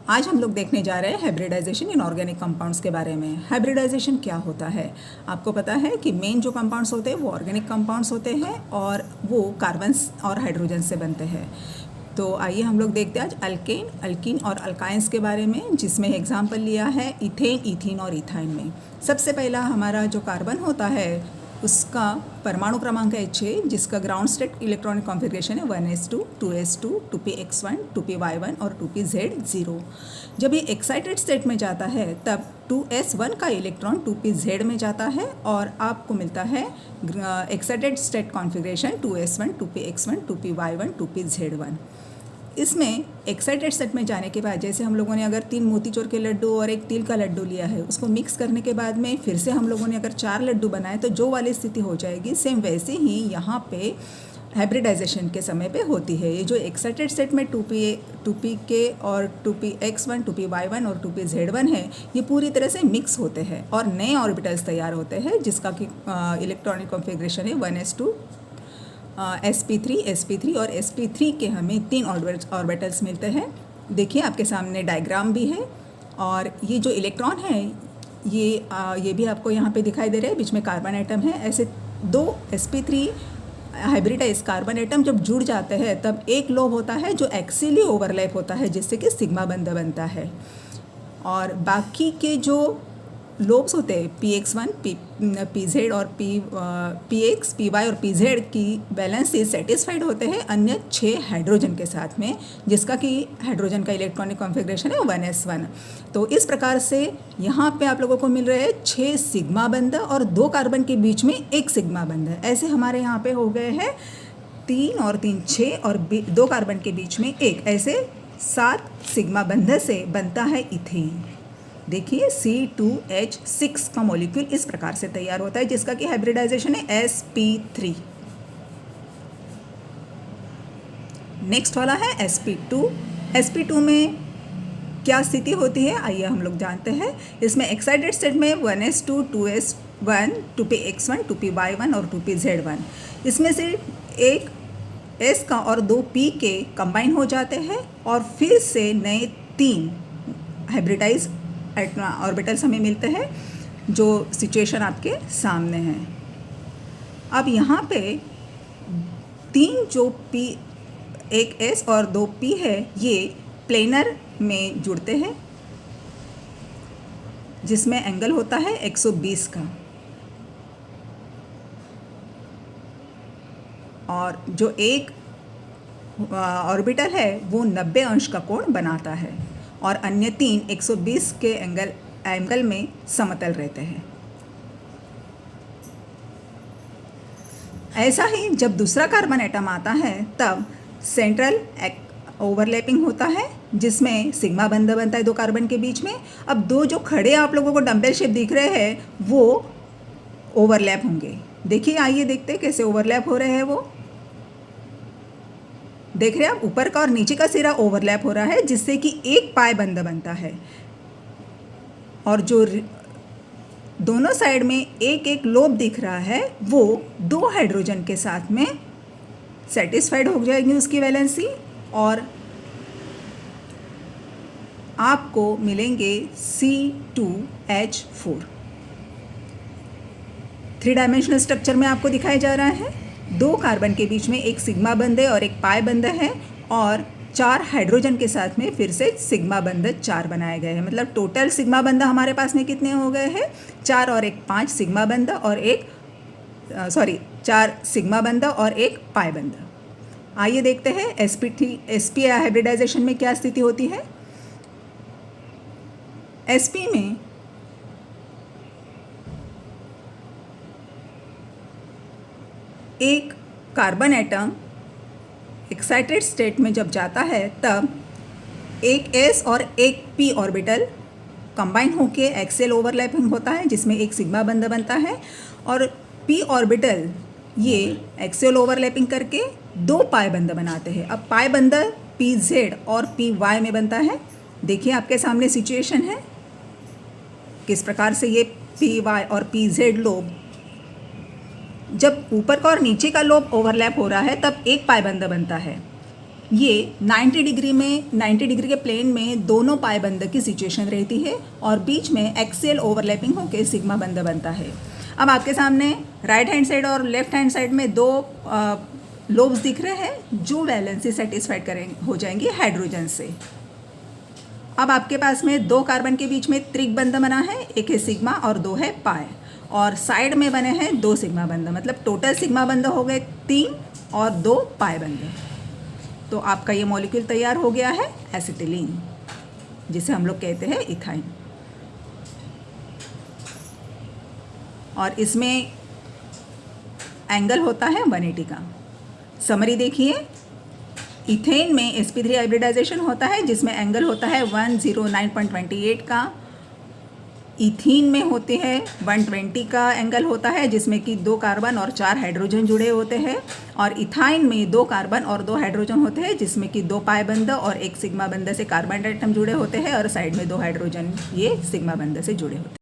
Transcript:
आज हम लोग देखने जा रहे हैं हाइब्रिडाइजेशन इन ऑर्गेनिक कंपाउंड्स के बारे में। हाइब्रिडाइजेशन क्या होता है? आपको पता है कि मेन जो कंपाउंड्स होते हैं वो ऑर्गेनिक कंपाउंड्स होते हैं और वो कार्बन्स और हाइड्रोजन से बनते हैं। तो आइए हम लोग देखते हैं आज अल्केन, अल्कीन और अल्काइंस के बारे में, जिसमें एग्जाम्पल लिया है इथेन, इथीन और इथाइन में। सबसे पहला हमारा जो कार्बन होता है उसका परमाणु क्रमांक है 6, जिसका ग्राउंड स्टेट इलेक्ट्रॉनिक कॉन्फ़िगरेशन है 1s2, 2s2, 2px1, 2py1 और 2pz0। जब ये एक्साइटेड स्टेट में जाता है तब 2s1 का इलेक्ट्रॉन 2pz में जाता है और आपको मिलता है excited state configuration 2s1, 2px1, 2py1, 2pz1। इसमें एक्साइटेड सेट में जाने के बाद, जैसे हम लोगों ने अगर 3 मोतीचूर के लड्डू और एक तिल का लड्डू लिया है, उसको मिक्स करने के बाद में फिर से हम लोगों ने अगर 4 लड्डू बनाए तो जो वाली स्थिति हो जाएगी सेम वैसे ही यहाँ पे हाइब्रिडाइजेशन के समय पे होती है। ये जो एक्साइटेड सेट में 2pk और 2px1, 2py1 और 2pz1 है, ये पूरी तरह से मिक्स होते हैं और नए ऑर्बिटल्स तैयार होते हैं, जिसका कि इलेक्ट्रॉनिक कॉन्फ़िगरेशन है 1s2, sp3 और sp3 के हमें 3 ऑर्बिटल्स मिलते हैं। देखिए आपके सामने डायग्राम भी है और ये जो इलेक्ट्रॉन है ये भी आपको यहाँ पे दिखाई दे रहा है, बीच में कार्बन एटम है। ऐसे 2 sp3 हाइब्रिडाइज कार्बन एटम जब जुड़ जाते हैं तब एक लोब होता है जो एक्सियली ओवरलैप होता है, जिससे कि सिग्मा बंध बनता है। और बाकी के जो लोब्स होते हैं px1, pz और px, py और pz की बैलेंस से सेटिस्फाइड होते हैं अन्य 6 हाइड्रोजन के साथ में, जिसका कि हाइड्रोजन का इलेक्ट्रॉनिक कॉन्फ़िगरेशन है 1s1। तो इस प्रकार से यहाँ पे आप लोगों को मिल रहे हैं 6 सिग्मा बंध और 2 कार्बन के बीच में 1 सिग्मा बंध। ऐसे हमारे यहाँ पे हो गए हैं 3 और 3 6 और 2 कार्बन के बीच में 1, ऐसे 7 सिग्मा बंध से बनता है इथेन। देखिए C2H6 का मॉलिक्यूल इस प्रकार से तैयार होता है, जिसका कि हाइब्रिडाइजेशन है sp3। नेक्स्ट वाला है sp2। sp2 में क्या स्थिति होती है आइए हम लोग जानते हैं। इसमें एक्साइटेड स्टेट में 1s2, 2s1, 2px1, 2py1 और 2pz1। इसमें से एक s का और 2 p के कंबाइन हो जाते हैं और फिर से नए 3 हाइब्रिडाइज ऑर्बिटल्स हमें मिलते हैं, जो सिचुएशन आपके सामने है। अब यहाँ पे 3 जो p, एक s और 2 p है, ये प्लेनर में जुड़ते हैं, जिसमें एंगल होता है 120 का। और जो एक ऑर्बिटल है वो 90 अंश का कोण बनाता है और अन्य 3 120 के एंगल में समतल रहते हैं। ऐसा ही जब दूसरा कार्बन एटम आता है तब सेंट्रल ओवरलैपिंग होता है, जिसमें सिग्मा बंध बनता है 2 कार्बन के बीच में। अब 2 जो खड़े आप लोगों को डंबल शेप दिख रहे हैं वो ओवरलैप होंगे। देखिए आइए देखते हैं कैसे ओवरलैप हो रहे हैं। वो देख रहे हैं आप, ऊपर का और नीचे का सिरा ओवरलैप हो रहा है, जिससे कि एक पाई बंध बनता है और जो दोनों साइड में एक एक लोब दिख रहा है वो 2 हाइड्रोजन के साथ में सेटिस्फाइड हो जाएगी उसकी वैलेंसी और आपको मिलेंगे C2H4। 3 डायमेंशनल स्ट्रक्चर में आपको दिखाया जा रहा है। 2 कार्बन के बीच में एक सिग्मा बंध है और एक पाई बंध है और 4 हाइड्रोजन के साथ में फिर से सिग्मा बंध 4 बनाए गए हैं। मतलब टोटल सिग्मा बंध हमारे पास में कितने हो गए हैं? 4 और 1 5 सिग्मा बंध और 4 सिग्मा बंध और 1 पाई बंध। आइए देखते हैं sp हाइब्रिडाइजेशन में क्या स्थिति होती है। sp में एक कार्बन एटम एक्साइटेड स्टेट में जब जाता है तब एक s और एक p ऑर्बिटल कंबाइन होके एक्सियल ओवरलैपिंग होता है, जिसमें एक सिग्मा बंध बनता है और p ऑर्बिटल ये एक्सियल ओवरलैपिंग करके 2 पाई बंध बनाते हैं। अब पाई बंध pz और py में बनता है। देखिए आपके सामने सिचुएशन है किस प्रकार से ये py और pz लोब, जब ऊपर का और नीचे का लोब ओवरलैप हो रहा है तब एक पाई बंध बनता है। ये 90 डिग्री के प्लेन में दोनों पाई बंध की सिचुएशन रहती है और बीच में एक्सियल ओवरलैपिंग होकर सिग्मा बंध बनता है। अब आपके सामने राइट हैंड साइड और लेफ्ट हैंड साइड में दो लोब्स दिख रहे हैं जो वैलेंसी सेटिस्फाइड हो जाएंगी हाइड्रोजन से। अब आपके पास में दो कार्बन के बीच में त्रिक बंध बना है, एक है सिग्मा और दो है पाई, और साइड में बने हैं दो सिग्मा बंध, मतलब टोटल सिग्मा बंध हो गए 3 और 2 पाई बंध। तो आपका ये मॉलिक्यूल तैयार हो गया है एसिटिलीन, जिसे हम लोग कहते हैं इथाइन। और इसमें एंगल होता है 180 का। समरी देखिए, इथेन में sp3 हाइब्रिडाइजेशन होता है जिसमें एंगल होता है 109.28 का। इथीन में होते हैं 120 का एंगल होता है जिसमें कि 2 कार्बन और 4 हाइड्रोजन जुड़े होते हैं। और इथाइन में 2 कार्बन और 2 हाइड्रोजन होते हैं जिसमें कि 2 पाई बंध और 1 सिग्मा बंध से कार्बन एटम जुड़े होते हैं और साइड में 2 हाइड्रोजन ये सिग्मा बंध से जुड़े होते हैं।